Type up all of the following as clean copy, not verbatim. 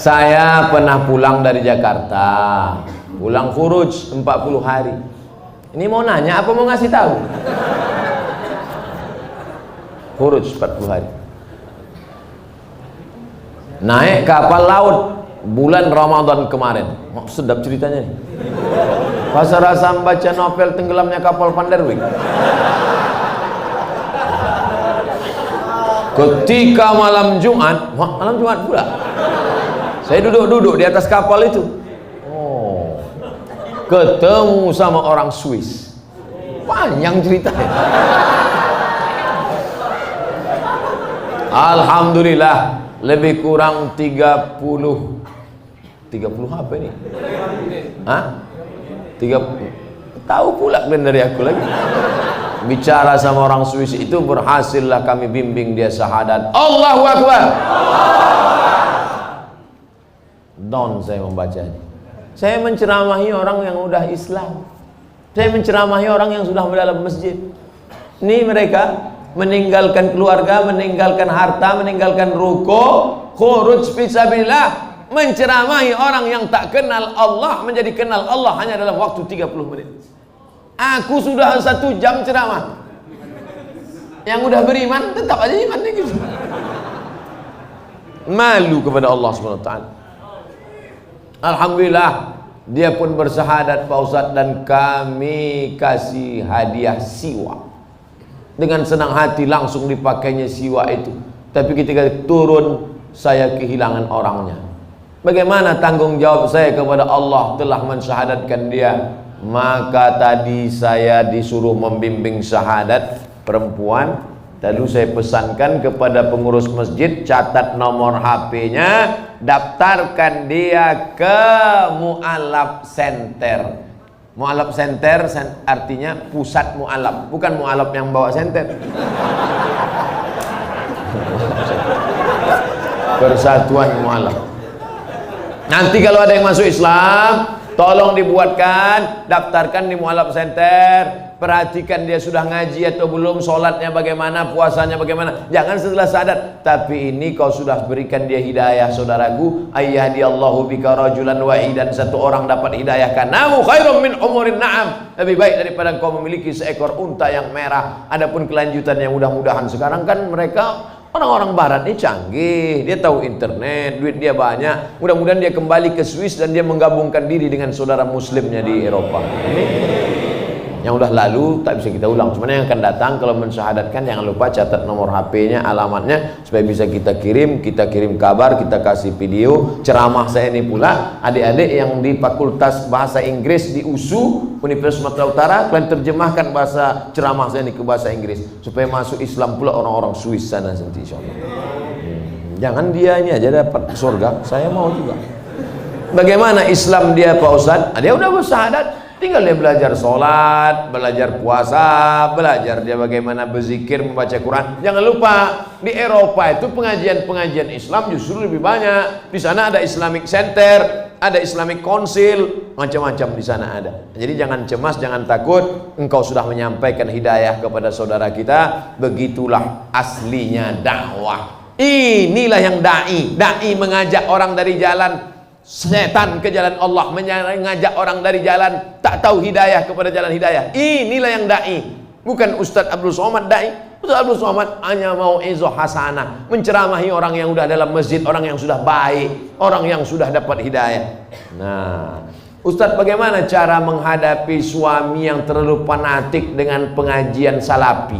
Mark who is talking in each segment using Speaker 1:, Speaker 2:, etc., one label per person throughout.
Speaker 1: Saya pernah pulang dari Jakarta, pulang khuruj 40 hari. Ini mau nanya apa mau ngasih tahu? Khuruj 40 hari. Naik kapal laut bulan Ramadan kemarin. Oh, sedap ceritanya nih. Rasa-rasa membaca novel tenggelamnya kapal Panderwijk. Ketika malam Jumat pula, saya duduk di atas kapal itu. Oh, ketemu sama orang Swiss. Panjang ceritanya. Alhamdulillah, lebih kurang 30 apa ini? Hah? 30. Tahu pula kalian dari aku lagi. Bicara sama orang Swiss itu, berhasillah kami bimbing dia syahadat. Allahu Akbar. Down saya membacanya. Saya menceramahi orang yang udah Islam. Saya menceramahi orang yang sudah dalam masjid. Ini mereka meninggalkan keluarga, meninggalkan harta, meninggalkan ruko, khuruj fisabilillah, menceramahi orang yang tak kenal Allah menjadi kenal Allah hanya dalam waktu 30 menit. Aku sudah 1 jam ceramah. Yang udah beriman tetap aja imannya gitu. Malu kepada Allah SWT. Alhamdulillah, dia pun bersyahadat Pak Ustadz, dan kami kasih hadiah siwa. Dengan senang hati langsung dipakainya siwa itu. Tapi ketika turun, saya kehilangan orangnya. Bagaimana tanggung jawab saya kepada Allah telah mensyahadatkan dia? Maka tadi saya disuruh membimbing syahadat perempuan. Lalu saya pesankan kepada pengurus masjid, catat nomor HP-nya, daftarkan dia ke Mu'alaf Center. Mu'alaf Center artinya pusat mu'alaf, bukan mu'alaf yang bawa senter. Persatuan mu'alaf. Nanti kalau ada yang masuk Islam, tolong dibuatkan, daftarkan di Mu'alaf Center. Perhatikan dia sudah ngaji atau belum, sholatnya bagaimana, puasanya bagaimana. Jangan setelah sadar. Tapi ini kau sudah berikan dia hidayah, saudaraku. Ayyahdiallahu bika rajulan wahidan. Satu orang dapat hidayah kanamu khairum min umurin na'am. Lebih baik daripada kau memiliki seekor unta yang merah. Adapun kelanjutannya, mudah-mudahan sekarang kan mereka orang-orang barat ini canggih, dia tahu internet, duit dia banyak. Mudah-mudahan dia kembali ke Swiss dan dia menggabungkan diri dengan saudara muslimnya di Eropa. Ini yang udah lalu tak bisa kita ulang. Cuma yang akan datang kalau mensyahadatkan, jangan lupa catat nomor HP-nya, alamatnya, supaya bisa kita kirim kabar, kita kasih video ceramah saya ini pula. Adik-adik yang di Fakultas Bahasa Inggris di USU Universitas Sumatera Utara, kalian terjemahkan bahasa ceramah saya ini ke bahasa Inggris supaya masuk Islam pula orang-orang Swiss sana nanti insyaallah. Jangan dia ini aja dapat surga, saya mau juga. Bagaimana Islam dia Pak Ustadz? Dia udah bersyahadat, tinggal dia belajar sholat, belajar puasa, belajar dia bagaimana berzikir, membaca Quran. Jangan lupa di Eropa itu pengajian-pengajian Islam justru lebih banyak. Di sana ada Islamic Center, ada Islamic Council, macam-macam di sana ada. Jadi jangan cemas, jangan takut. Engkau sudah menyampaikan hidayah kepada saudara kita. Begitulah aslinya dakwah. Inilah yang dai. Dai mengajak orang dari jalan setan ke jalan Allah, mengajak orang dari jalan tak tahu hidayah kepada jalan hidayah. Inilah yang dai, bukan Ustadz Abdul Somad dai. Ustadz Abdul Somad hanya mau izoh hasanah, menceramahi orang yang sudah dalam masjid, orang yang sudah baik, orang yang sudah dapat hidayah. Nah, Ustadz, bagaimana cara menghadapi suami yang terlalu fanatik dengan pengajian salafi?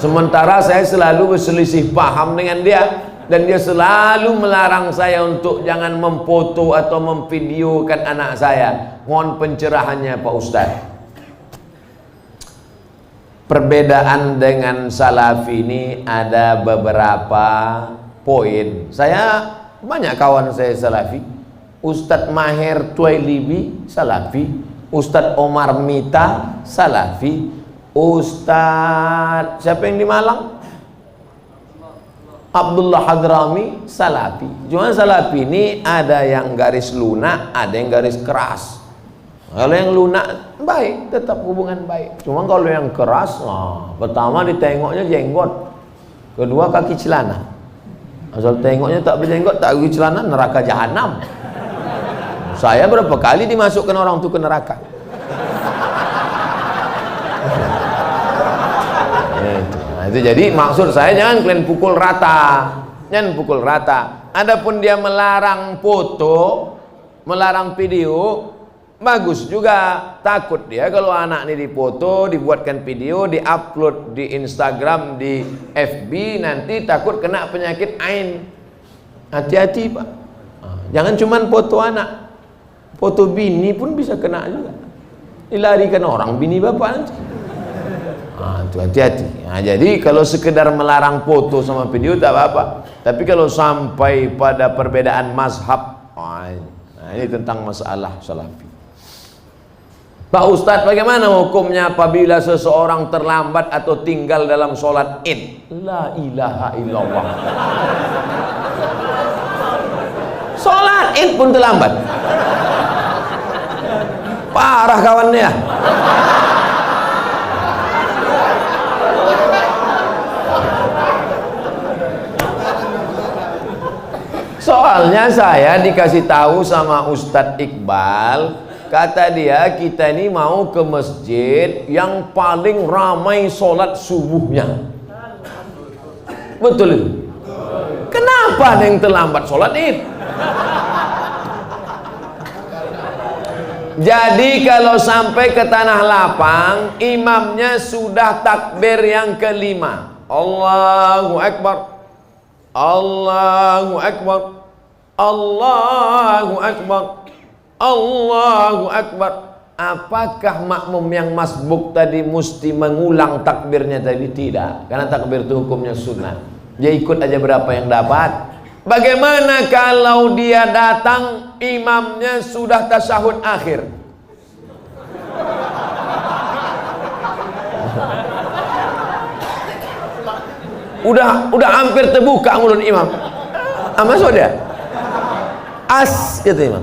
Speaker 1: Sementara saya selalu berselisih paham dengan dia, dan dia selalu melarang saya untuk jangan memfoto atau memvideokan anak saya. Mohon pencerahannya Pak Ustadz. Perbedaan dengan salafi ini ada beberapa poin. Saya banyak kawan saya salafi. Ustadz Maher Tuailibi salafi, Ustadz Omar Mita salafi, Ustadz siapa yang di Malang? Abdullah Hadrami salafi. Cuma salafi ini ada yang garis lunak, ada yang garis keras. Kalau yang lunak baik, tetap hubungan baik. Cuma kalau yang keras, pertama ditengoknya jenggot, kedua kaki celana. Asal tengoknya tak berjenggot, tak gigi celana, neraka jahanam. Saya berapa kali dimasukkan orang itu ke neraka. Nah, itu jadi maksud saya jangan kalian pukul rata. Jangan pukul rata. Adapun dia melarang foto, melarang video, bagus juga. Takut dia kalau anak ini dipoto, dibuatkan video, diupload di Instagram, di FB, nanti takut kena penyakit ain. Hati-hati Pak. Jangan cuman foto anak, foto bini pun bisa kena juga. Dilarikan orang bini bapak nanti. Itu hati-hati. Nah, jadi kalau sekedar melarang foto sama video tak apa-apa. Tapi kalau sampai pada perbedaan mazhab, nah ini tentang masalah salafi. Pak Ustadz, bagaimana hukumnya apabila seseorang terlambat atau tinggal dalam sholat id? La ilaha illallah. Sholat id pun terlambat. Parah kawannya. Soalnya saya dikasih tahu sama Ustadz Iqbal, kata dia kita ini mau ke masjid yang paling ramai sholat subuhnya. Betul itu? Kenapa ada yang terlambat sholat id? Jadi kalau sampai ke tanah lapang, imamnya sudah takbir yang kelima, Allahu Akbar, Allahu Akbar, Allahu Akbar, Allahu Akbar. Apakah makmum yang masbuk tadi mesti mengulang takbirnya tadi? Tidak, karena takbir itu hukumnya sunnah. Dia ikut aja berapa yang dapat. Bagaimana kalau dia datang imamnya sudah tasyahud akhir? Udah hampir terbuka mulut imam. Masuk dia. As kata imam.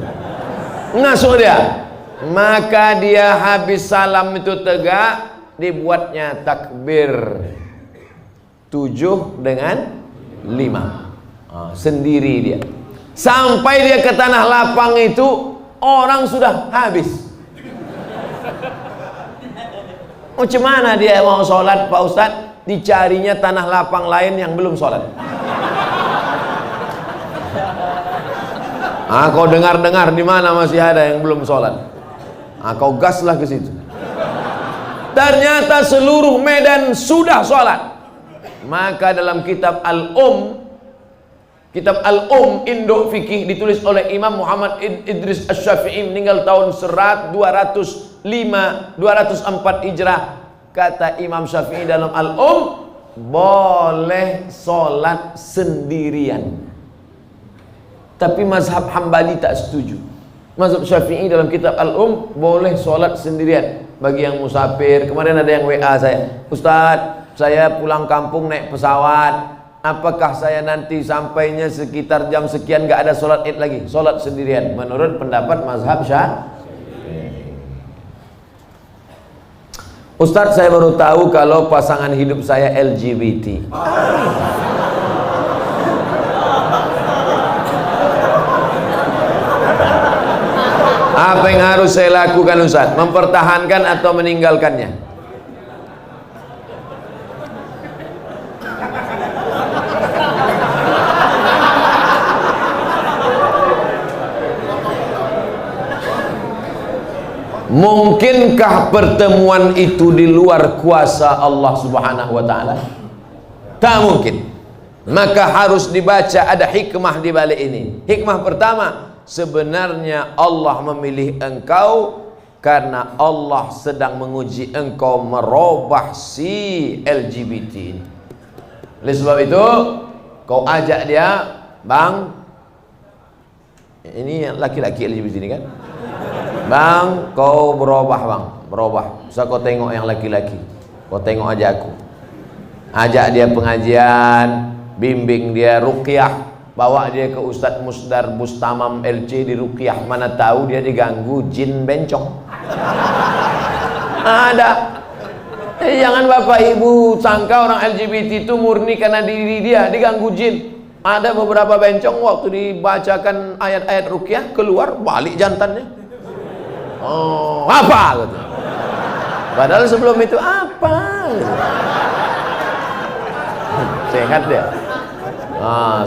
Speaker 1: Masuk dia. Maka dia habis salam itu tegak, dibuatnya takbir 7 dengan 5. Sendiri dia. Sampai dia ke tanah lapang itu orang sudah habis. Macam mana dia mau sholat Pak Ustadz? Dicarinya tanah lapang lain yang belum sholat. Kau dengar-dengar di mana masih ada yang belum sholat. Kau gaslah ke situ. Ternyata seluruh Medan sudah sholat. Maka dalam kitab Al-Um Induk Fikih ditulis oleh Imam Muhammad Idris Asy-Syafi'i, meninggal tahun 204 Hijrah. Kata Imam Syafi'i dalam Al-Um, boleh sholat sendirian. Tapi mazhab Hambali tak setuju. Mazhab Syafi'i dalam kitab Al-Um boleh sholat sendirian. Bagi yang musafir, kemarin ada yang WA saya, Ustadz, saya pulang kampung naik pesawat, apakah saya nanti sampainya sekitar jam sekian gak ada sholat id lagi? Sholat sendirian menurut pendapat mazhab Syafi'i. Ustadz, saya baru tahu kalau pasangan hidup saya LGBT. Apa yang harus saya lakukan Ustadz? Mempertahankan atau meninggalkannya? Mungkinkah pertemuan itu di luar kuasa Allah Subhanahu wa ta'ala? Tak mungkin. Maka harus dibaca, ada hikmah di balik ini. Hikmah pertama, sebenarnya Allah memilih engkau karena Allah sedang menguji engkau merubah si LGBT ini. Oleh sebab itu, kau ajak dia, bang, ini laki-laki LGBT ini kan, bang, kau berubah bang, berubah. Bisa kau tengok yang laki-laki, kau tengok aja aku. Ajak dia pengajian, bimbing dia ruqyah, bawa dia ke Ustadz Musdar Bustamam LC di ruqyah. Mana tahu dia diganggu jin bencong. Ada. Jangan bapak ibu sangka orang LGBT itu murni karena diri dia diganggu jin. Ada beberapa bencong waktu dibacakan ayat-ayat ruqyah keluar balik jantannya. Oh, apa gitu. Padahal sebelum itu apa? Gitu. Sehat dia.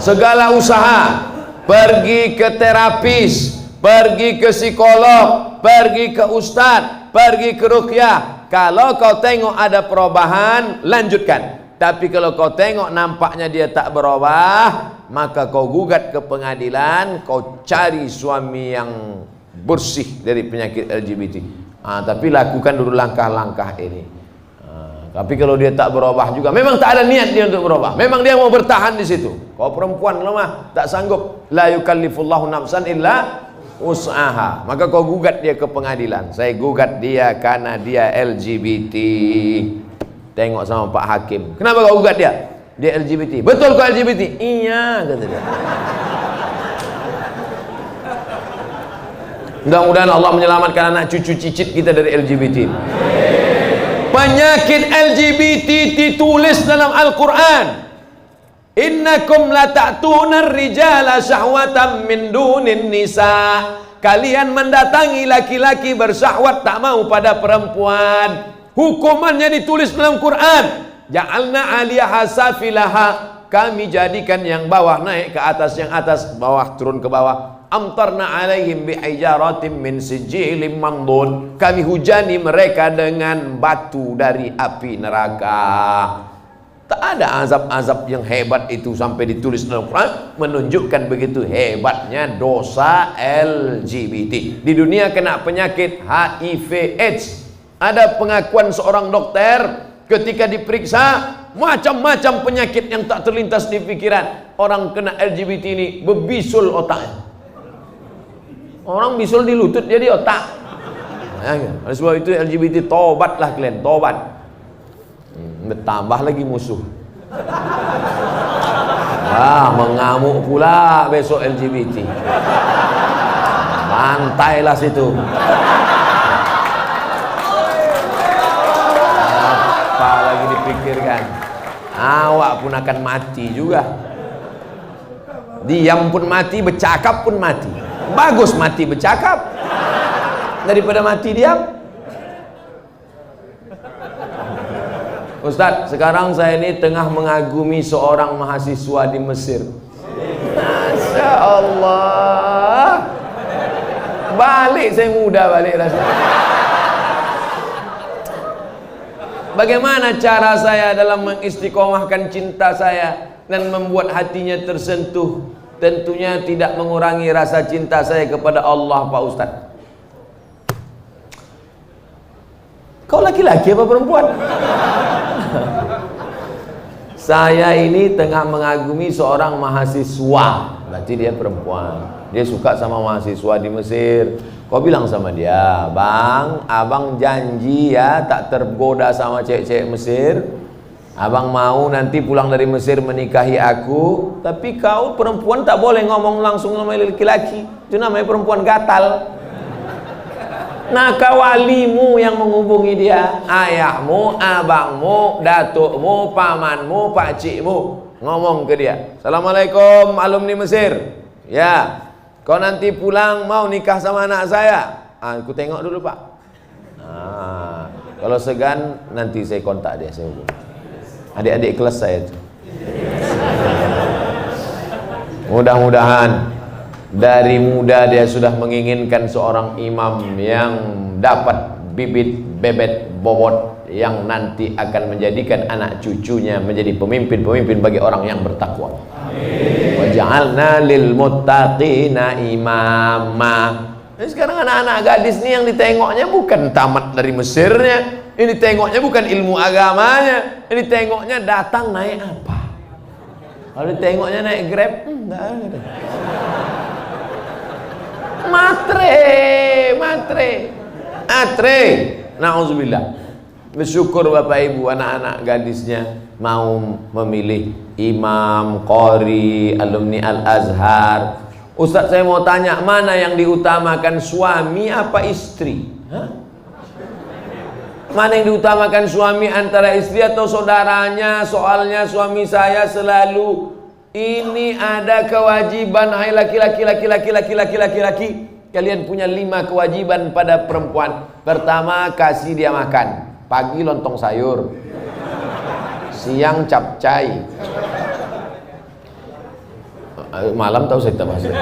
Speaker 1: Segala usaha, pergi ke terapis, pergi ke psikolog, pergi ke ustadz, pergi ke ruqyah. Kalau kau tengok ada perubahan, lanjutkan. Tapi kalau kau tengok nampaknya dia tak berubah, maka kau gugat ke pengadilan, kau cari suami yang bersih dari penyakit LGBT. Tapi lakukan dulu langkah-langkah ini. Tapi kalau dia tak berubah juga, memang tak ada niat dia untuk berubah, memang dia mau bertahan di situ. Kau perempuan lemah, tak sanggup. La yukallifullahu nafsan illa wus'aha. Maka kau gugat dia ke pengadilan. Saya gugat dia karena dia LGBT. Tengok sama Pak Hakim. Kenapa kau gugat dia? Dia LGBT. Betul kau LGBT? Iya, kata dia. Mudah-mudahan Allah menyelamatkan anak cucu cicit kita dari LGBT. Penyakit LGBT ditulis dalam Al-Quran. Innakum la ta'tuna ar-rijala syahwatan min dunin nisa. Kalian mendatangi laki-laki bersyahwat tak mau pada perempuan. Hukumannya ditulis dalam Quran. Ja'alna 'aliyaha safilaha. Kami jadikan yang bawah naik ke atas, yang atas bawah turun ke bawah. Amtarna 'alaihim bihijaratin min sijilin mandud. Kami hujani mereka dengan batu dari api neraka. Tak ada azab-azab yang hebat itu sampai ditulis dalam Quran, menunjukkan begitu hebatnya dosa LGBT. Di dunia kena penyakit HIV AIDS. Ada pengakuan seorang dokter ketika diperiksa, macam-macam penyakit yang tak terlintas di pikiran. Orang kena LGBT ini berbisul otaknya. Orang bisul di lutut, dia di otak. Oleh sebab itu LGBT, tobatlah kalian, tobat. Bertambah lagi musuh. Mengamuk pula besok LGBT. Bantailah situ. Apa lagi dipikirkan? Awak pun akan mati juga. Diam pun mati, bercakap pun mati. Bagus mati bercakap daripada mati diam. Ustaz, sekarang saya ini tengah mengagumi seorang mahasiswa di Mesir. Masya Allah. Balik saya muda balik rasanya. Bagaimana cara saya dalam mengistiqomahkan cinta saya dan membuat hatinya tersentuh? Tentunya tidak mengurangi rasa cinta saya kepada Allah, Pak Ustaz. Kau laki-laki apa perempuan? Saya ini tengah mengagumi seorang mahasiswa. Berarti dia perempuan. Dia suka sama mahasiswa di Mesir. Kau bilang sama dia, Bang, abang janji ya tak tergoda sama cewek-cewek Mesir. Abang mau nanti pulang dari Mesir menikahi aku. Tapi kau perempuan tak boleh ngomong langsung sama laki-laki. Itu namanya perempuan gatal. Nah, walimu yang menghubungi dia, ayahmu, abangmu, datukmu, pamanmu, pakcikmu, ngomong ke dia, Assalamualaikum alumni Mesir. Ya, kau nanti pulang mau nikah sama anak saya. Aku tengok dulu, Pak. Kalau segan nanti saya kontak dia, saya hubungi. Adik-adik kelas saya itu. Mudah-mudahan dari muda dia sudah menginginkan seorang imam yang dapat bibit bebet bobot yang nanti akan menjadikan anak cucunya menjadi pemimpin-pemimpin bagi orang yang bertakwa. Wa ja'alna lil muttaqina imama. Nah, sekarang anak-anak gadis nih yang ditengoknya bukan tamat dari Mesirnya, ini tengoknya bukan ilmu agamanya, ini tengoknya datang naik apa? Kalau ditengoknya naik Grab, enggak ada. Matre. Nauzubillah. Bersyukur Bapak Ibu anak-anak gadisnya mau memilih imam, qori, alumni Al-Azhar. Ustaz, saya mau tanya, mana yang diutamakan, suami apa istri? Mana yang diutamakan, suami antara istri atau saudaranya? Soalnya suami saya selalu Ini ada kewajiban, hai laki-laki, kalian punya 5 kewajiban pada perempuan. Pertama, kasih dia makan. Pagi lontong sayur, siang capcay, malam tahu saya tak masuk.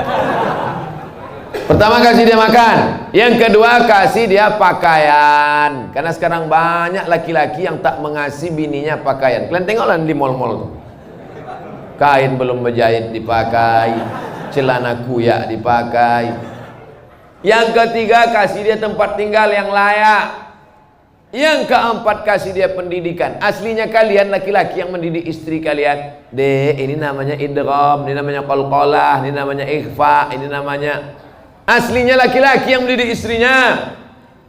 Speaker 1: Pertama, kasih dia makan. Yang kedua, kasih dia pakaian. Karena sekarang banyak laki-laki yang tak mengasihi bininya pakaian. Kalian tengoklah di mall-mall tuh. Kain belum berjahit dipakai, celana kuyak dipakai. Yang ketiga, kasih dia tempat tinggal yang layak. Yang keempat, kasih dia pendidikan. Aslinya kalian laki-laki yang mendidik istri kalian. Dek, ini namanya idgham, ini namanya qalqalah, ini namanya ikhfa, ini namanya. Aslinya laki-laki yang mendidik istrinya.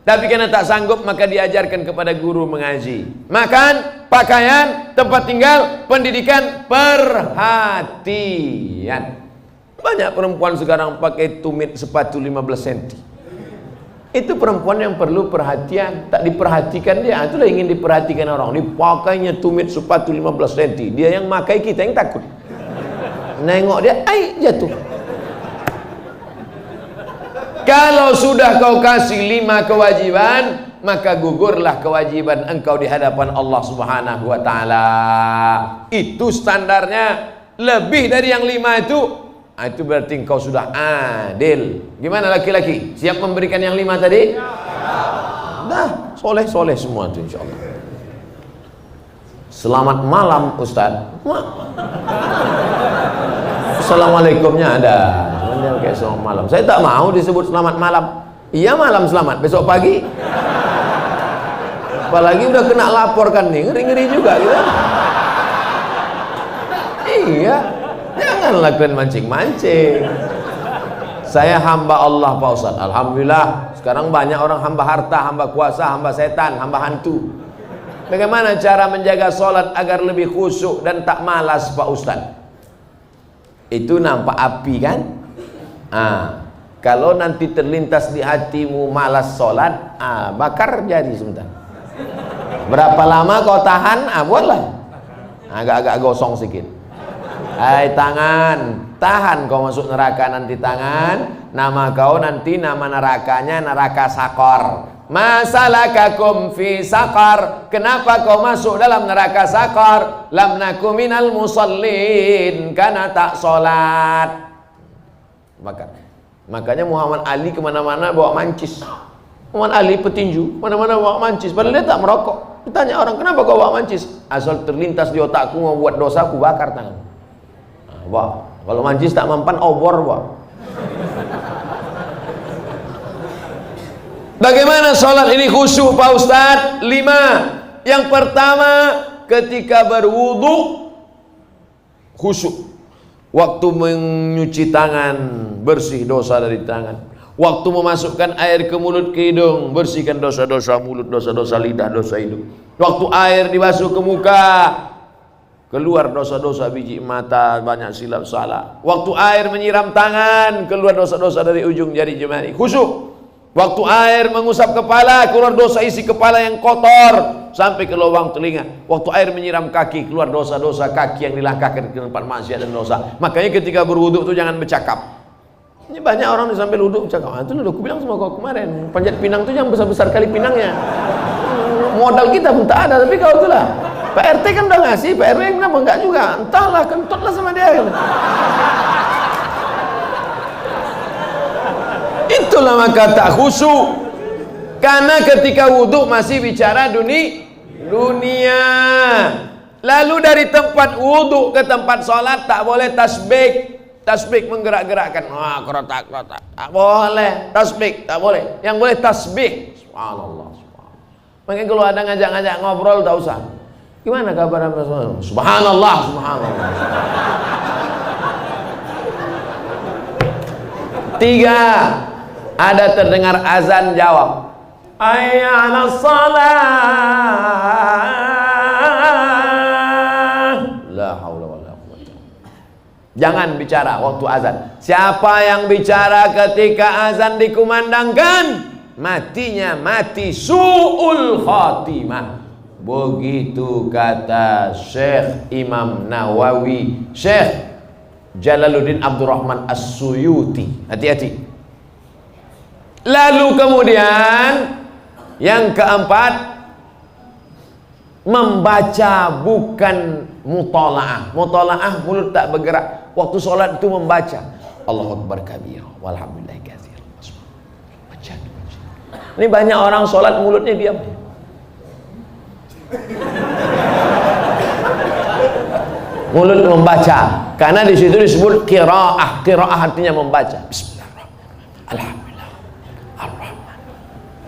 Speaker 1: Tapi karena tak sanggup, maka diajarkan kepada guru mengaji. Makan, pakaian, tempat tinggal, pendidikan, perhatian. Banyak perempuan sekarang pakai tumit sepatu 15 cm. Itu perempuan yang perlu perhatian. Tak diperhatikan dia, itulah ingin diperhatikan orang. Dipakainya tumit sepatu 15 cm. Dia yang makai, kita yang takut. Nengok dia, ai jatuh. Kalau sudah kau kasih 5 kewajiban, maka gugurlah kewajiban engkau di hadapan Allah Subhanahu wa taala. Itu standarnya. Lebih dari yang 5 itu berarti engkau sudah adil. Gimana laki-laki? Siap memberikan yang 5 tadi? Dah, soleh-soleh semua itu insyaallah. Selamat malam Ustaz. Assalamualaikumnya ada. Dia kayak selamat malam. Saya tak mau disebut selamat malam. Iya malam selamat, besok pagi. Apalagi udah kena laporkan nih, ngeri-ngeri juga gitu. Iya. Jangan lakukan mancing-mancing. Saya hamba Allah Pak Ustaz. Alhamdulillah. Sekarang banyak orang hamba harta, hamba kuasa, hamba setan, hamba hantu. Bagaimana cara menjaga sholat agar lebih khusyuk dan tak malas Pak Ustaz? Itu nampak api kan? Kalau nanti terlintas di hatimu malas sholat, bakar jari sebentar. Berapa lama kau tahan? Buatlah. Agak-agak gosong sedikit. Hai tangan, tahan kau masuk neraka nanti tangan. Nama kau nanti nama nerakanya neraka sakor. Masalakakum fi sakar. Kenapa kau masuk dalam neraka sakar? Lam naku minal musallin, karena tak sholat. Makanya Muhammad Ali kemana-mana bawa mancis. Muhammad Ali petinju, mana-mana bawa mancis. Padahal dia tak merokok. Ditanya orang, kenapa kau bawa mancis? Asal terlintas di otakku mau buat dosa, aku bakar tangan. Wah, kalau mancis tak mempan obor, wah. Bagaimana sholat ini khusyuk Pak Ustadz? 5. Yang pertama, ketika berwudu khusyuk. Waktu menyuci tangan, bersih dosa dari tangan. Waktu memasukkan air ke mulut ke hidung, bersihkan dosa-dosa mulut, dosa-dosa lidah, dosa hidung. Waktu air dibasuh ke muka, keluar dosa-dosa biji mata, banyak silap salah. Waktu air menyiram tangan, keluar dosa-dosa dari ujung jari jemari. Khusyuk. Waktu air mengusap kepala, keluar dosa isi kepala yang kotor sampai ke lubang telinga. Waktu air menyiram kaki, keluar dosa-dosa kaki yang dilangkahkan ke tempat maksiat dan dosa. Makanya ketika berwudu itu jangan bercakap. Ini banyak orang sambil wudhu bercakap. Itu udah aku bilang sama kau kemarin, panjat pinang itu jangan besar-besar kali pinangnya. Modal kita pun tak ada, tapi kau itulah. Pak RT kan udah ngasih, Pak RW kenapa enggak juga? Entahlah, kentutlah sama dia. Itulah maka tak khusyuk. Karena ketika wudhu masih bicara dunia. Lalu dari tempat wudhu ke tempat sholat tak boleh tasbih. Tasbih menggerak-gerakkan. Kerotak. Tak boleh. Tasbih tak boleh. Yang boleh tasbih. Subhanallah. Makanya kalau ada ngajak-ngajak ngobrol tak usah. Gimana kabar Anda semua? Subhanallah. Tiga, ada terdengar azan, jawab hayya 'alas shalah. La haula wala quwwata. Jangan bicara waktu azan. Siapa yang bicara ketika azan dikumandangkan, matinya mati su'ul khatimah. Begitu kata Syekh Imam Nawawi. Syekh Jalaluddin Abdurrahman As-Suyuti. Hati-hati. Lalu kemudian yang keempat, membaca bukan mutalaah. Mutalaah mulut tak bergerak. Waktu sholat itu membaca Allahu Akbar kabir walhamdulillahi katsir. Baca. Ini banyak orang sholat mulutnya diam. Mulut membaca, karena di situ disebut qiraah. Qiraah artinya membaca. Bismillahirrahmanirrahim. Alhamdulillah. Ar-Rahman.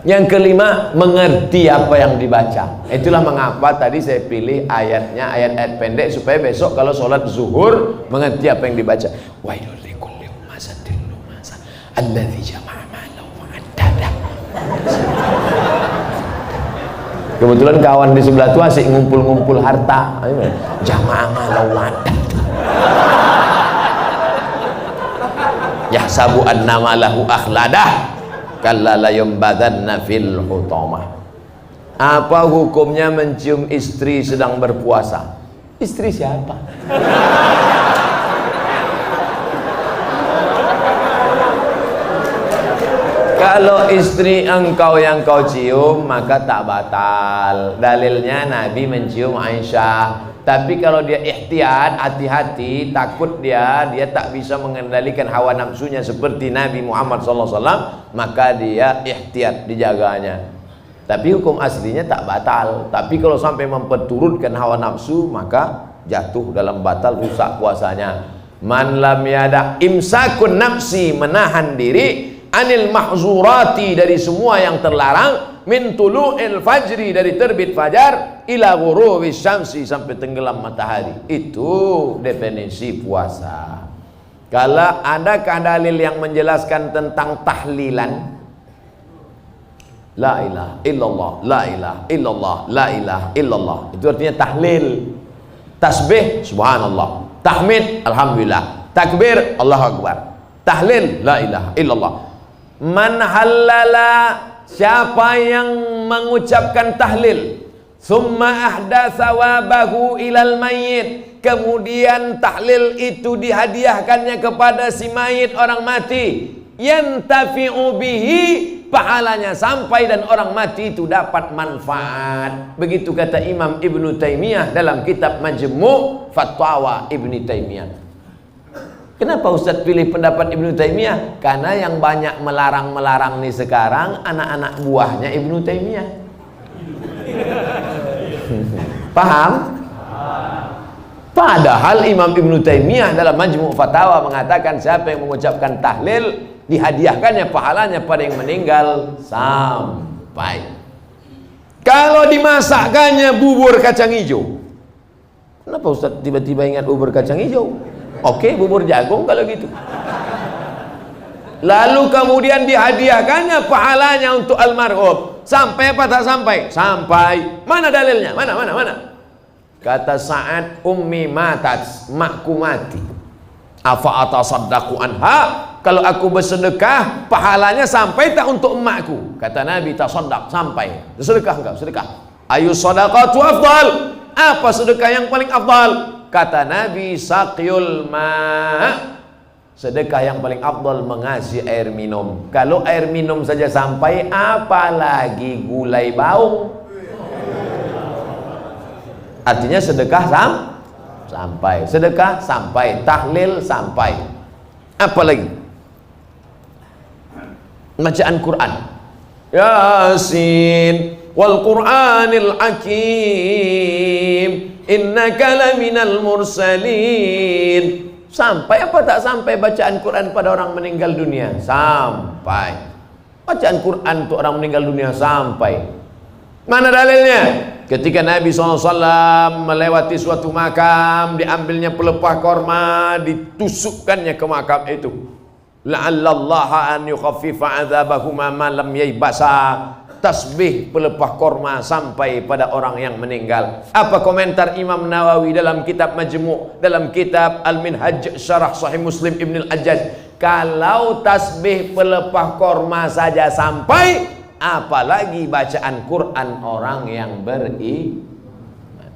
Speaker 1: Yang kelima, mengerti apa yang dibaca. Itulah mengapa tadi saya pilih ayatnya, ayat-ayat pendek, supaya besok kalau sholat zuhur mengerti apa yang dibaca. Wailul likulli humazatin lumazah alladzi jama'a malahu wa addada. Kebetulan kawan di sebelah itu asik ngumpul-ngumpul harta. Jamaah malahu wa addada. Yahsabu anna malahu akhladah kalla la yumbadanna fil hutamah. Apa hukumnya mencium istri sedang berpuasa? Istri siapa? Kalau istri engkau yang kau cium maka tak batal. Dalilnya Nabi mencium Aisyah. Tapi kalau dia ihtiyat, hati-hati, takut dia tak bisa mengendalikan hawa nafsunya seperti Nabi Muhammad SAW, maka dia ihtiyat, dijaganya. Tapi hukum aslinya tak batal. Tapi kalau sampai memperturutkan hawa nafsu, maka jatuh dalam batal, rusak puasanya. Man lam yada imsakun nafsi, menahan diri, anil mahzurati, dari semua yang terlarang, min tulu'il fajri, dari terbit fajar, ila ghurubi syamsi, sampai tenggelam matahari. Itu definisi puasa. Kalau adakah dalil yang menjelaskan tentang tahlilan? La ilaha illallah, la ilaha illallah, la ilaha illallah. Itu artinya tahlil. Tasbih subhanallah, tahmid alhamdulillah, takbir Allahu akbar, tahlil la ilaha illallah. Man halala, siapa yang mengucapkan tahlil, summa ahdatsa wabahu ilal mayyit, kemudian tahlil itu dihadiahkannya kepada si mayit, orang mati, yantafi'u bihi, pahalanya sampai dan orang mati itu dapat manfaat. Begitu kata Imam Ibnu Taimiyah dalam kitab Majmu' Fatwa Ibnu Taimiyah. Kenapa Ustaz pilih pendapat Ibnu Taimiyah? Karena yang banyak melarang-melarang nih sekarang anak-anak buahnya Ibnu Taimiyah. Paham? Padahal Imam Ibnu Taimiyah dalam Majmu' Fatawa mengatakan siapa yang mengucapkan tahlil dihadiahkannya pahalanya pada yang meninggal sampai. Kalau dimasakkannya bubur kacang hijau, kenapa Ustaz tiba-tiba ingat bubur kacang hijau? Oke, bubur jagung kalau gitu. Lalu kemudian dihadiahkannya pahalanya untuk almarhum. Sampai apa tak sampai? Sampai. Mana dalilnya? Mana? Kata Sa'ad, ummi matat, makku mati. Afa atasaddaqu anha, kalau aku bersedekah pahalanya sampai tak untuk emakku? Kata Nabi, tasaddaq, sampai. Sedekah enggak? Sedekah. Ayu sadaqatu afdal, apa sedekah yang paling afdal? Kata Nabi, saqyul ma', sedekah yang paling afdal mengasih air minum. Kalau air minum saja sampai, apalagi gulai baung. Artinya sedekah sampai, sedekah sampai, tahlil sampai. Apalagi bacaan Quran, Yasin wal Qur'anil Hakim, innaka laminal mursalin. Sampai apa tak sampai bacaan Quran pada orang meninggal dunia? Sampai. Bacaan Quran untuk orang meninggal dunia sampai. Mana dalilnya? Ketika Nabi SAW melewati suatu makam, diambilnya pelepah korma, ditusukkannya ke makam itu. La'allallaha an yukhaffifa 'adzabahuma ma lam yaybasa. Tasbih pelepah korma sampai pada orang yang meninggal. Apa komentar Imam Nawawi dalam kitab Majmu', dalam kitab Al-Minhaj Syarah Sahih Muslim Ibn Al-Ajjaj? Kalau tasbih pelepah korma saja sampai, apalagi bacaan Quran orang yang beriman.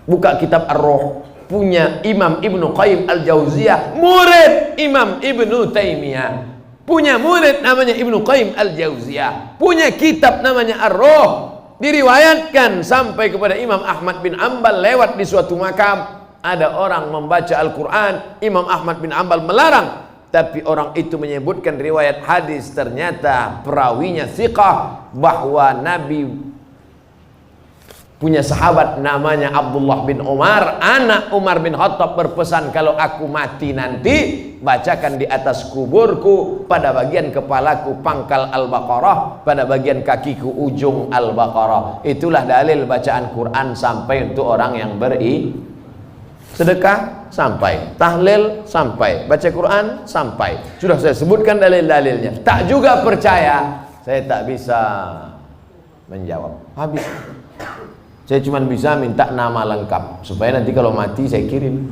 Speaker 1: Buka kitab Ar-Ruh, punya Imam Ibnu Qayyim Al-Jauziyah, murid Imam Ibnu Taimiyah. Punya murid namanya Ibnu Qayyim Al-Jauziyah, punya kitab namanya Ar-Ruh. Diriwayatkan sampai kepada Imam Ahmad bin Ambal lewat di suatu makam, ada orang membaca Al-Quran, Imam Ahmad bin Ambal melarang, tapi orang itu menyebutkan riwayat hadis, ternyata perawinya thiqah, bahwa Nabi punya sahabat namanya Abdullah bin Umar, anak Umar bin Khattab, berpesan, kalau aku mati nanti, bacakan di atas kuburku, pada bagian kepalaku pangkal Al-Baqarah, pada bagian kakiku ujung Al-Baqarah. Itulah dalil bacaan Quran sampai untuk orang yang sedekah sampai, tahlil sampai, baca Quran sampai. Sudah saya sebutkan dalil-dalilnya. Tak juga percaya, saya tak bisa menjawab. Habis. Saya cuma bisa minta nama lengkap supaya nanti kalau mati saya kirim.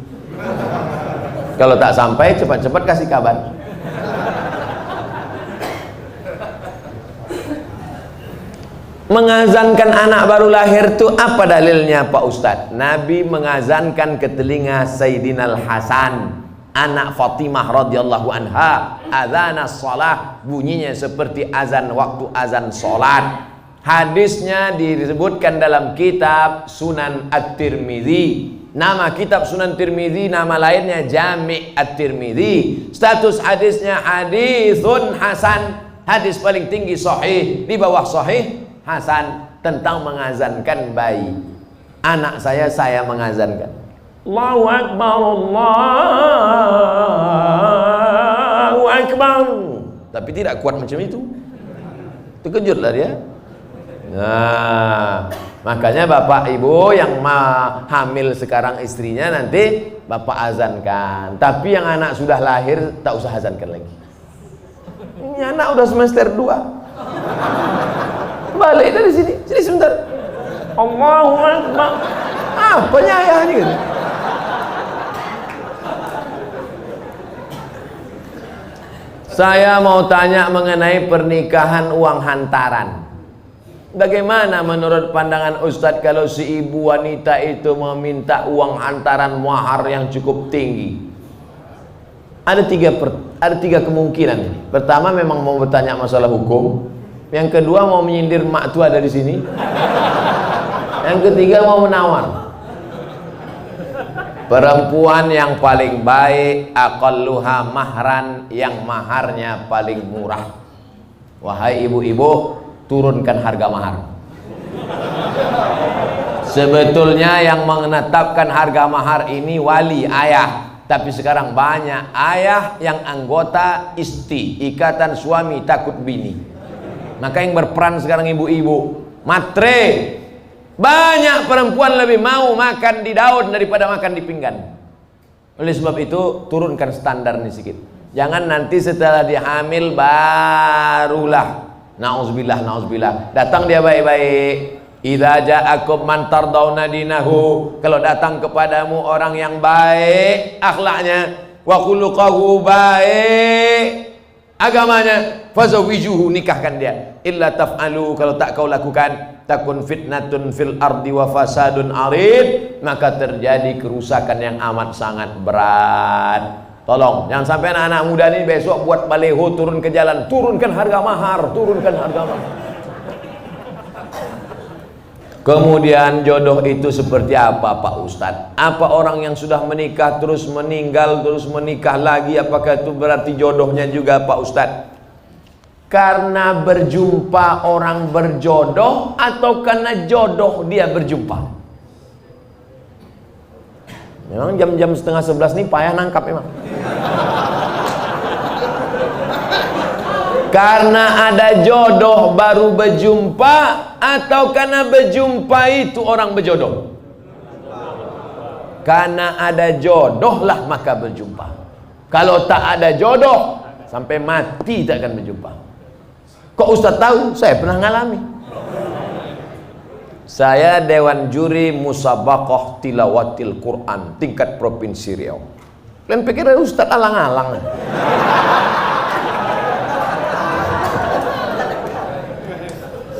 Speaker 1: Kalau tak sampai, cepat-cepat kasih kabar. Mengazankan anak baru lahir itu apa dalilnya Pak Ustadz? Nabi mengazankan ke telinga Sayyidina Al-Hasan, anak Fatimah radhiyallahu anha, adzana shalah, bunyinya seperti azan waktu azan salat. Hadisnya disebutkan dalam kitab Sunan At-Tirmidzi. Nama kitab Sunan Tirmidzi, nama lainnya Jami' At-Tirmidzi. Status hadisnya hadisun hasan, hadis paling tinggi sahih, di bawah sahih hasan, tentang mengazankan bayi. Anak saya mengazankan. Allahu Akbar, Allahu Akbar. Tapi tidak kuat macam itu. Terkejutlah dia. Nah, makanya bapak ibu yang hamil sekarang istrinya, nanti bapak azankan. Tapi yang anak sudah lahir tak usah azankan lagi. Ini anak udah semester 2. Balik dari sini, sini sebentar. Allahu Akbar. Apanya ayahnya gitu? Saya mau tanya mengenai pernikahan uang hantaran. Bagaimana menurut pandangan Ustadz kalau si ibu wanita itu meminta uang hantaran mahar yang cukup tinggi? Ada tiga kemungkinan. Pertama, memang mau bertanya masalah hukum. Yang kedua, mau menyindir mak tua ada di sini. Yang ketiga, mau menawar. Perempuan yang paling baik, aqalluha mahran, yang maharnya paling murah. Wahai ibu-ibu, turunkan harga mahar. Sebetulnya yang menetapkan harga mahar ini wali, ayah. Tapi sekarang banyak ayah yang anggota ISTI, Ikatan Suami Takut Bini. Maka yang berperan sekarang ibu-ibu, matre. Banyak perempuan lebih mau makan di daun daripada makan di pinggan. Oleh sebab itu, turunkan standarnya sedikit. Jangan nanti setelah dihamil barulah na'udzubillah, na'udzubillah, datang dia baik-baik. Idza ja'akum man tardawna dinahu, kalau datang kepadamu orang yang baik akhlaknya, wa khuluquhu, baik agamanya, fazawijuhu, nikahkan dia. Illa taf'alu, kalau tak kau lakukan, takun fitnatun fil ardi wa fasadun arid, maka terjadi kerusakan yang amat sangat berat. Tolong, jangan sampai anak-anak muda ini besok buat baleho turun ke jalan, turunkan harga mahar, turunkan harga mahar. Kemudian jodoh itu seperti apa Pak Ustadz? Apa orang yang sudah menikah terus meninggal, terus menikah lagi, apakah itu berarti jodohnya juga Pak Ustadz? Karena berjumpa orang berjodoh atau karena jodoh dia berjumpa? Memang jam-jam setengah 11 nih payah nangkap memang. Karena ada jodoh baru berjumpa, atau karena berjumpa itu orang berjodoh? Karena ada jodoh lah maka berjumpa. Kalau tak ada jodoh, sampai mati tak akan berjumpa. Kok Ustaz tahu? Saya pernah ngalami. Saya Dewan Juri Musabaqah Tilawatil Quran tingkat Provinsi Riau. Kalian pikir Ustaz alang-alang?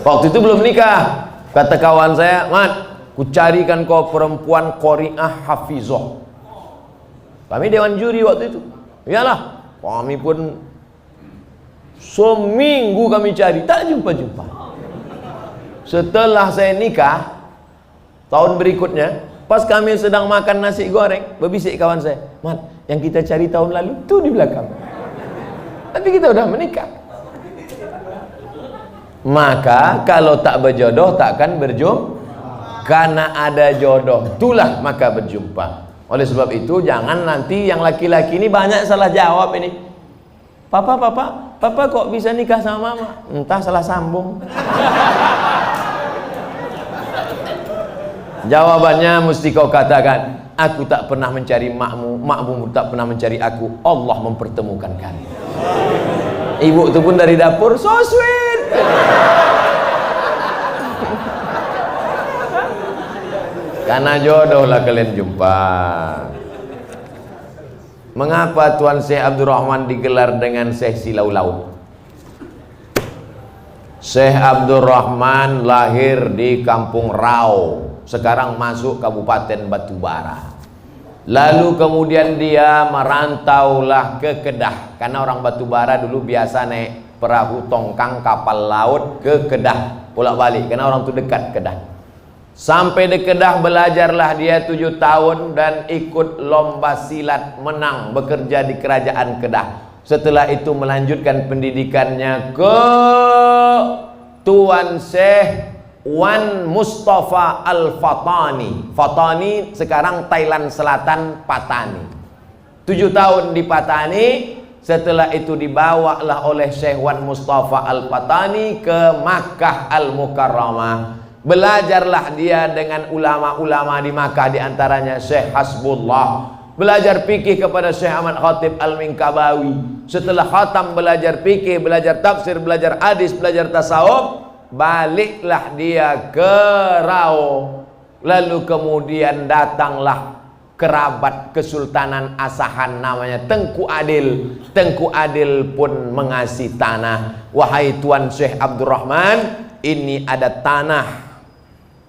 Speaker 1: Waktu itu belum nikah. Kata kawan saya, Mat, ku carikan kau perempuan qori'ah hafizah. Kami dewan juri waktu itu. Iyalah, kami pun seminggu kami cari, tak jumpa-jumpa. Setelah saya nikah tahun berikutnya, pas kami sedang makan nasi goreng, berbisik kawan saya, "Mat, yang kita cari tahun lalu tuh di belakang." Tapi kita udah menikah. Maka kalau tak berjodoh takkan berjumpa. Karena ada jodoh itulah maka berjumpa. Oleh sebab itu jangan nanti yang laki-laki ini banyak salah jawab ini. Papa kok bisa nikah sama mama? Entah salah sambung. Jawabannya mesti kau katakan, aku tak pernah mencari makmu, makmu tak pernah mencari aku, Allah mempertemukan kami. Ibu itu pun dari dapur, so sweet. Karena jodoh lah kalian jumpa. Mengapa Tuan Syekh Abdul Rahman digelar dengan Syekh Silau Laut? Syekh Abdul Rahman lahir di Kampung Rau, sekarang masuk Kabupaten Batubara. Lalu kemudian dia merantaulah ke Kedah, karena orang Batubara dulu biasa naik perahu tongkang kapal laut ke Kedah, bolak-balik karena orang itu dekat Kedah. Sampai di Kedah belajarlah dia 7 tahun dan ikut lomba silat, menang, bekerja di kerajaan Kedah. Setelah itu melanjutkan pendidikannya ke Tuan Syekh Wan Mustafa Al-Fatani. Fatani sekarang Thailand Selatan, Patani. 7 tahun di Patani. Setelah itu dibawalah oleh Syekh Wan Mustafa Al-Fatani ke Makkah Al-Mukarramah. Belajarlah dia dengan ulama-ulama di Makkah, diantaranya Syekh Hasbullah. Belajar fikih kepada Syekh Ahmad Khatib Al-Minkabawi. Setelah khatam belajar fikih, belajar tafsir, belajar hadis, belajar tasawuf, baliklah dia ke Rau. Lalu kemudian datanglah kerabat Kesultanan Asahan namanya Tengku Adil. Tengku Adil pun mengasih tanah. Wahai Tuan Syekh Abdul Rahman, ini ada tanah.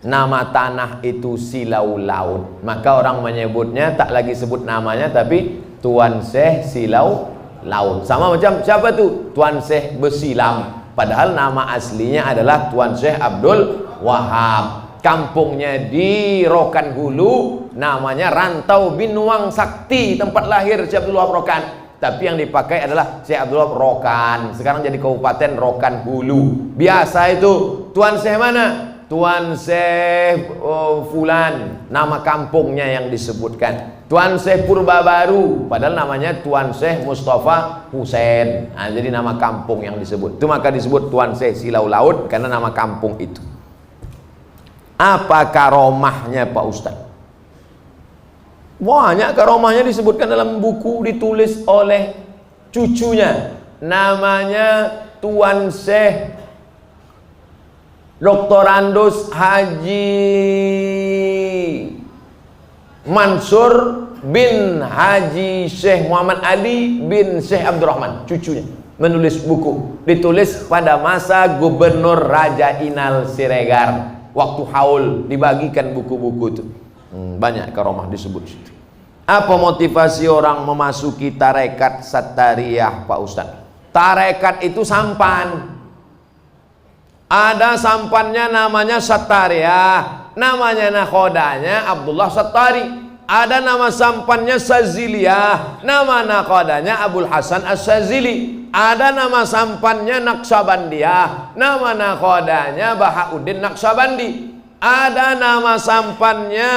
Speaker 1: Nama tanah itu Silau Laut. Maka orang menyebutnya tak lagi sebut namanya, tapi Tuan Syekh Silau Laut. Sama macam siapa tu? Tuan Syekh Besilam. Padahal nama aslinya adalah Tuan Syekh Abdul Wahab. Kampungnya di Rokan Hulu, namanya Rantau Binuang Sakti, tempat lahir Syekh Abdul Wahab Rokan. Tapi yang dipakai adalah Syekh Abdul Wahab Rokan. Sekarang jadi Kabupaten Rokan Hulu. Biasa itu Tuan Syekh mana? Tuan Syekh Fulan, nama kampungnya yang disebutkan. Tuan Syekh Purba Baru, padahal namanya Tuan Syekh Mustafa Husain. Nah, jadi nama kampung yang disebut. Itu maka disebut Tuan Syekh Silau Laut karena nama kampung itu. Apa karomahnya Pak Ustaz? Banyak karomahnya disebutkan dalam buku, ditulis oleh cucunya. Namanya Tuan Syekh Dr. Andus Haji Mansur bin Haji Syekh Muhammad Ali bin Syekh Abdul Rahman, cucunya, menulis buku. Ditulis pada masa Gubernur Raja Inal Siregar. Waktu haul dibagikan buku-buku itu. Banyak karomah disebut situ. Apa motivasi orang memasuki tarekat Sattariyah Pak Ustaz? Tarekat itu sampan. Ada sampannya namanya Sattariyah, namanya nakhodanya Abdullah Sattari. Ada nama sampannya Saziliyah, nama nakhodanya Abul Hasan As-Sazili. Ada nama sampannya Naqsabandiyah, nama nakhodanya Bahauddin Naqsabandi. Ada nama sampannya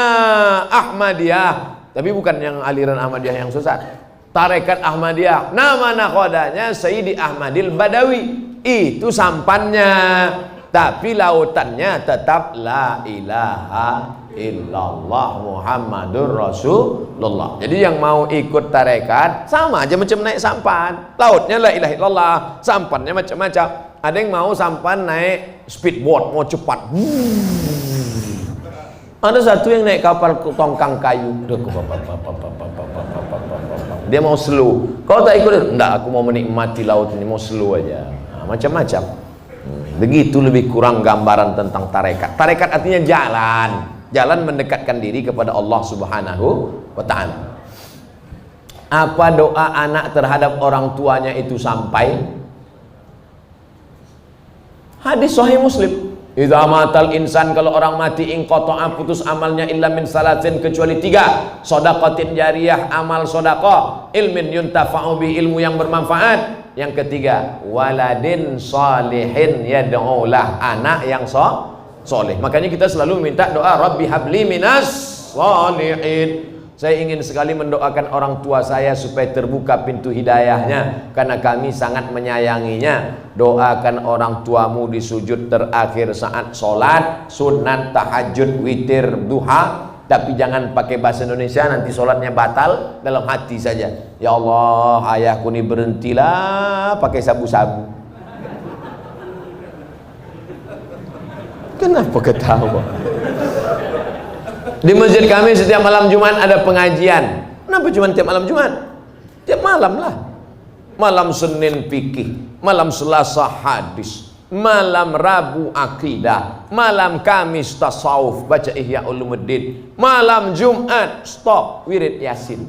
Speaker 1: Ahmadiyah, tapi bukan yang aliran Ahmadiyah yang sesat. Tarekat Ahmadiyah, nama nakhodanya Sayyidi Ahmadil Badawi. Itu sampannya, tapi lautannya tetap la ilaha illallah Muhammadur Rasulullah. Jadi yang mau ikut tarekat sama aja macam naik sampan. Lautnya la ilaha illallah, sampannya macam-macam. Ada yang mau sampan naik speedboat, mau cepat. Ada satu yang naik kapal tongkang kayu. Dia mau slow. Kau tak ikut? Enggak, aku mau menikmati laut ini, mau slow aja. Macam-macam. Begitu lebih kurang gambaran tentang tarekat. Tarekat artinya jalan, jalan mendekatkan diri kepada Allah Subhanahu wa ta'ala. Apa doa anak terhadap orang tuanya itu sampai? Hadis Sahih Muslim. Idza matal insan, kalau orang mati, inqata'a, putus amalnya, illa min salatin, kecuali 3. Shadaqatin jariyah, amal sedekah, ilmin yuntafa'u bi, ilmu yang bermanfaat. Yang ketiga, waladin salihin yad'ulah, anak yang soleh. Makanya kita selalu minta doa, Rabbi habli minas salihin. Saya ingin sekali mendoakan orang tua saya supaya terbuka pintu hidayahnya, karena kami sangat menyayanginya. Doakan orang tuamu di sujud terakhir saat sholat, sunat, tahajud, witir, duha. Tapi jangan pakai bahasa Indonesia, nanti sholatnya batal. Dalam hati saja, ya Allah, ayahku ini berhentilah pakai sabu-sabu. Kenapa ketawa? Di masjid kami setiap malam Jumat ada pengajian. Kenapa cuma tiap malam Jumat? Tiap malam lah. Malam Senin fikih, malam Selasa hadis, malam Rabu akidah, malam Kamis tasawuf, baca Ihya Ulumuddin, malam Jumat stop wirid Yasin,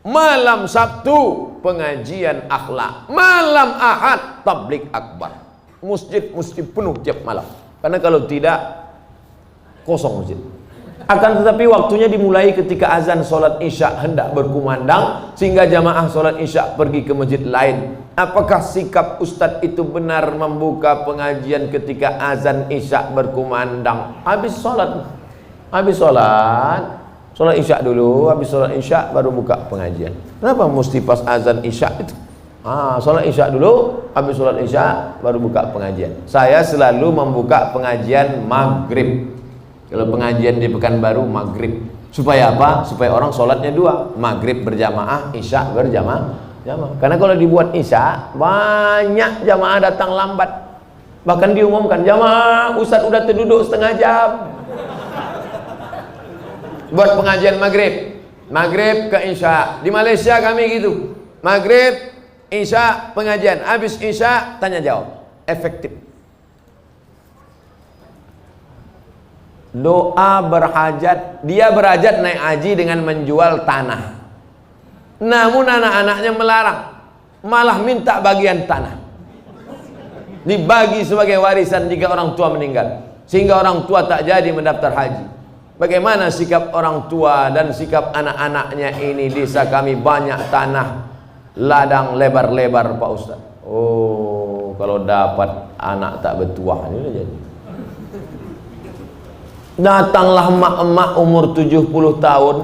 Speaker 1: malam Sabtu pengajian akhlak, malam Ahad tablik akbar. Masjid mesti penuh tiap malam. Karena kalau tidak, kosong masjid. Akan tetapi waktunya dimulai ketika azan sholat isya hendak berkumandang, sehingga jamaah sholat isya pergi ke masjid lain. Apakah sikap Ustadz itu benar membuka pengajian ketika azan isya berkumandang? Habis sholat isya dulu, habis sholat isya baru buka pengajian. Kenapa mesti pas azan isya itu? Sholat isya dulu, habis sholat isya baru buka pengajian. Saya selalu membuka pengajian maghrib. Kalau pengajian di Pekanbaru maghrib. Supaya apa? Supaya orang sholatnya 2, maghrib berjamaah, isya berjamaah. Karena kalau dibuat isya, banyak jamaah datang lambat. Bahkan diumumkan, jamaah Ustadz udah terduduk setengah jam. Buat pengajian maghrib ke isya. Di Malaysia kami gitu, maghrib, isya, pengajian. Habis isya, tanya jawab. Efektif. Doa berhajat, dia berhajat naik haji dengan menjual tanah. Namun anak-anaknya melarang, malah minta bagian tanah dibagi sebagai warisan jika orang tua meninggal, sehingga orang tua tak jadi mendaftar haji. Bagaimana sikap orang tua dan sikap anak-anaknya ini? Desa kami banyak tanah ladang lebar-lebar Pak Ustaz. Oh, kalau dapat anak tak bertuah ini jadi. Datanglah emak-emak umur 70 tahun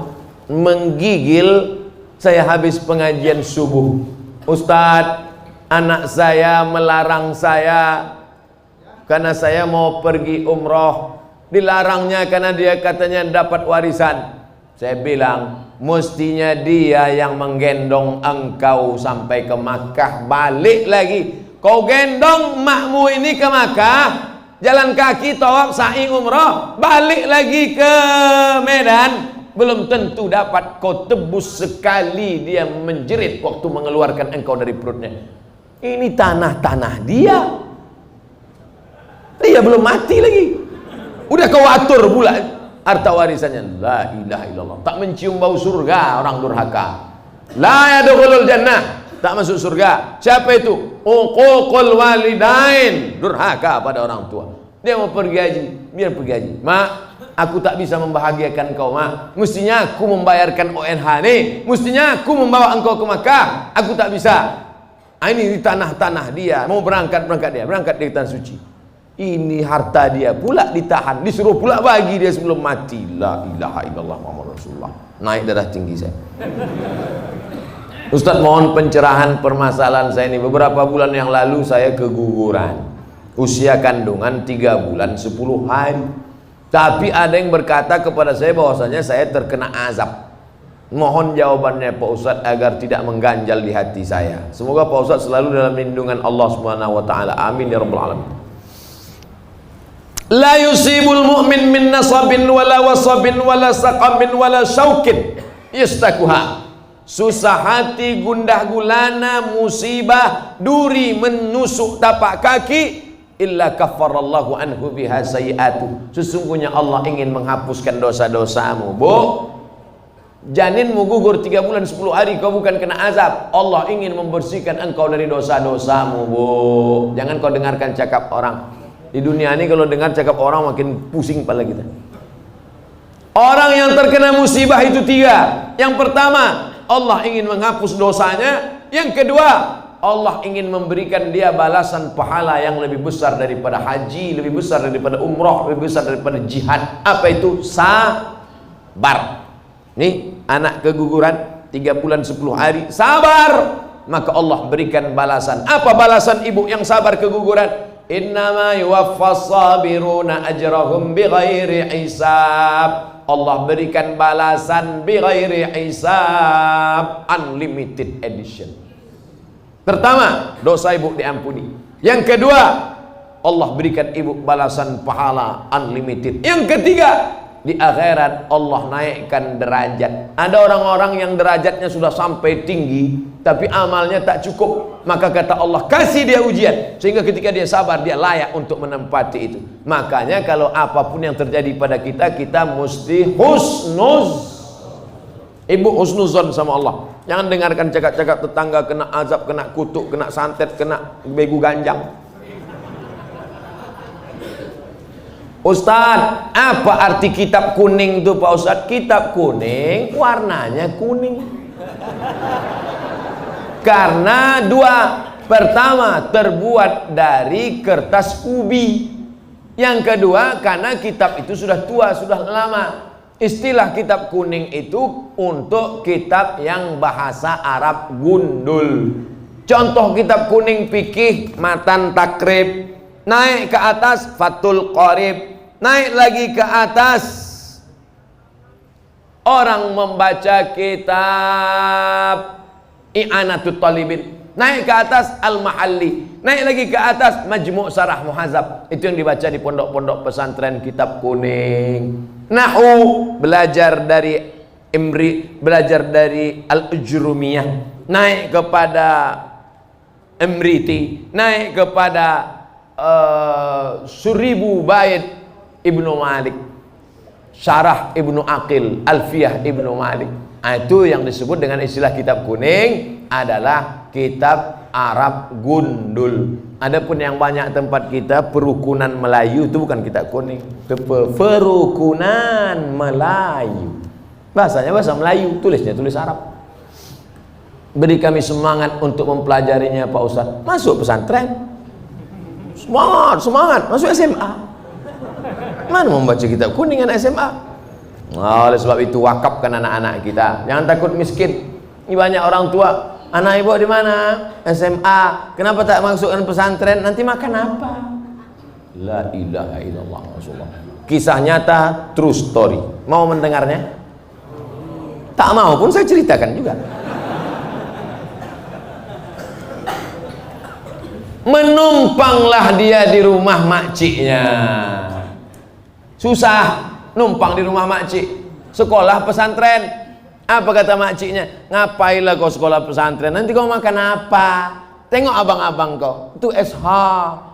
Speaker 1: menggigil saya habis pengajian subuh. Ustadz, anak saya melarang saya karena saya mau pergi umroh. Dilarangnya karena dia katanya dapat warisan. Saya bilang, mestinya dia yang menggendong engkau sampai ke Makkah, balik lagi. Kau gendong makmu ini ke Makkah, jalan kaki, tawaf, sa'i, umrah, balik lagi ke Medan, belum tentu dapat. Kau tebus sekali dia menjerit waktu mengeluarkan engkau dari perutnya. Ini tanah-tanah dia. Dia belum mati lagi, udah kau atur pula harta warisannya. La ilaha illallah. Tak mencium bau surga orang durhaka. La yadkhulul jannah, tak masuk surga. Siapa itu? Uququl walidain, durhaka pada orang tua. Dia mau pergi haji, biar pergi haji. Mak, aku tak bisa membahagiakan kau, mak. Mestinya aku membayarkan ONH nih, mestinya aku membawa engkau ke Makkah. Aku tak bisa. Ini di tanah-tanah dia. Mau berangkat dia, berangkat di tanah suci. Ini harta dia pula ditahan, disuruh pula bagi dia sebelum mati. La ilaha illallah Muhammad Rasulullah. Naik darah tinggi saya. Ustaz, mohon pencerahan permasalahan saya ini. Beberapa bulan yang lalu saya keguguran. Usia kandungan 3 bulan 10 hari. Tapi ada yang berkata kepada saya bahwasanya saya terkena azab. Mohon jawabannya Pak Ustaz agar tidak mengganjal di hati saya. Semoga Pak Ustaz selalu dalam lindungan Allah Subhanahu wa taala. Amin ya rabbal alamin. La yusibul mu'min min nasabin wala wasabin wala saqamin wala syaukin yastakuha. Susah hati, gundah gulana, musibah, duri menusuk tapak kaki, illa kaffarallahu anhu biha sayiatu. Sesungguhnya Allah ingin menghapuskan dosa-dosamu, Bu. janinmu gugur 3 bulan 10 hari, kau bukan kena azab. Allah ingin membersihkan engkau dari dosa-dosamu, Bu. Jangan kau dengarkan cakap orang. Di dunia ini kalau dengar cakap orang makin pusing kepala kita. Orang yang terkena musibah itu 3. Yang pertama, Allah ingin menghapus dosanya. Yang kedua, Allah ingin memberikan dia balasan pahala yang lebih besar daripada haji, lebih besar daripada umrah, lebih besar daripada jihad. Apa itu? Sabar. Nih, anak keguguran 3 bulan 10 hari, sabar, maka Allah berikan balasan. Apa balasan ibu yang sabar keguguran? Innama yuwaffas sabiruna ajrahum bighairi hisab. Allah berikan balasan bighairi hisab, unlimited edition. Pertama, dosa ibu diampuni. Yang kedua, Allah berikan ibu balasan pahala unlimited. Yang ketiga, di akhirat Allah naikkan derajat. Ada orang-orang yang derajatnya sudah sampai tinggi, tapi amalnya tak cukup. Maka kata Allah, kasih dia ujian, sehingga ketika dia sabar, dia layak untuk menempati itu. Makanya kalau apapun yang terjadi pada kita, kita mesti ibu husnuzon sama Allah. Jangan dengarkan cakap-cakap tetangga kena azab, kena kutuk, kena santet, kena begu ganjang. Ustadz, apa arti kitab kuning itu Pak Ustadz? Kitab kuning warnanya kuning karena 2. Pertama, terbuat dari kertas ubi. Yang kedua, karena kitab itu sudah tua, sudah lama. Istilah kitab kuning itu untuk kitab yang bahasa Arab gundul. Contoh kitab kuning fikih, Matan Takrib. Naik ke atas Fathul Qorib, naik lagi ke atas orang membaca kitab I'anatul Talibin, naik ke atas Al-Mahalli, naik lagi ke atas Majmu' Sarah Muhazab. Itu yang dibaca di pondok-pondok pesantren kitab kuning. Nahu belajar dari Imri, belajar dari Al-Ujrumiyah, naik kepada Imriti, naik kepada Suribu Bait Ibnu Malik, Syarah Ibnu Aqil, Alfiyah Ibnu Malik. Itu yang disebut dengan istilah kitab kuning adalah kitab Arab gundul. Adapun yang banyak tempat kita perukunan Melayu itu bukan kitab kuning, itu perukunan Melayu. Bahasanya bahasa Melayu, tulisnya tulis Arab. Beri kami semangat untuk mempelajarinya Pak Ustadz. Masuk pesantren. Semangat, masuk SMA. Mana membaca kitab kuning anak SMA? Oleh sebab itu wakafkan anak-anak kita. Jangan takut miskin. Ini banyak orang tua, anak ibu di mana? SMA. Kenapa tak masukkan pesantren? Nanti makan apa? La ilaha illallah Rasulullah. Kisah nyata, true story. Mau mendengarnya? Tak mau pun saya ceritakan juga. Menumpanglah dia di rumah makciknya. Susah numpang di rumah makcik. Sekolah pesantren. Apa kata makciknya? Ngapailah kau sekolah pesantren? Nanti kau makan apa? Tengok abang-abang kau. Itu SH,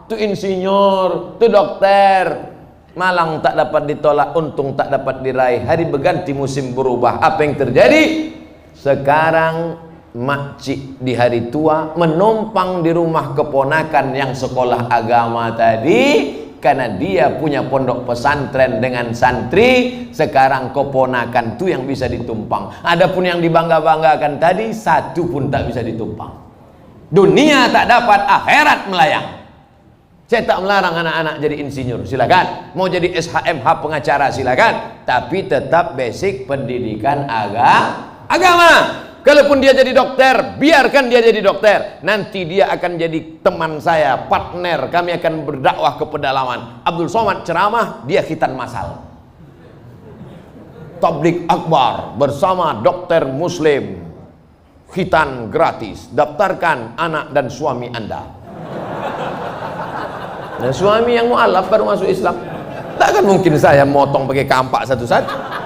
Speaker 1: itu insinyur, itu dokter. Malang tak dapat ditolak, untung tak dapat diraih. Hari berganti musim berubah. Apa yang terjadi? Sekarang makcik di hari tua menumpang di rumah keponakan yang sekolah agama tadi, karena dia punya pondok pesantren dengan santri. Sekarang keponakan itu yang bisa ditumpang. Adapun yang dibangga-banggakan tadi, satu pun tak bisa ditumpang. Dunia tak dapat, akhirat melayang. Saya tak melarang anak-anak jadi insinyur, silakan. Mau jadi SHMH pengacara, silakan. Tapi tetap basic pendidikan agama. Kalaupun dia jadi dokter, biarkan dia jadi dokter. Nanti dia akan jadi teman saya, partner. Kami akan berdakwah ke pedalaman. Abdul Somad ceramah, dia khitan masal. Tabligh akbar bersama dokter muslim. Khitan gratis. Daftarkan anak dan suami Anda. Dan suami yang mu'alaf baru masuk Islam. Takkan mungkin saya motong pakai kampak satu-satu.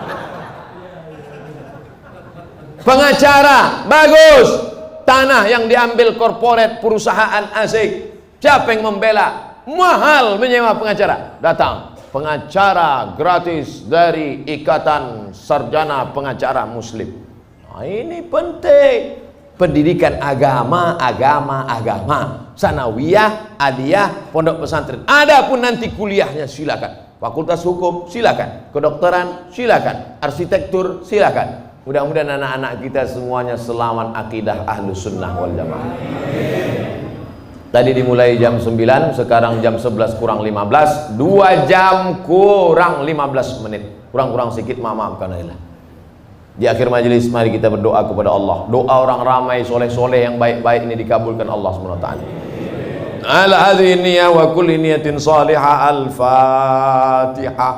Speaker 1: Pengacara bagus, tanah yang diambil korporat perusahaan asing. Siapa yang membela? Mahal menyewa pengacara. Datang, pengacara gratis dari Ikatan Sarjana Pengacara Muslim. Nah, ini penting. Pendidikan agama, sanawiyah, aliyah, pondok pesantren. Adapun nanti kuliahnya silakan. Fakultas hukum silakan, kedokteran silakan, arsitektur silakan. Mudah-mudahan anak-anak kita semuanya selamat akidah Ahlus Sunnah wal Jamaah. Tadi dimulai jam 9, sekarang jam 11 kurang 15, 2 jam kurang 15 menit. Kurang-kurang sedikit, maafkan Allah. Di akhir majelis mari kita berdoa kepada Allah. Doa orang ramai soleh-soleh yang baik-baik ini dikabulkan Allah SWT. Ala hadhihi niyyah wa kulli niyatin salihah. Al-Fatihah.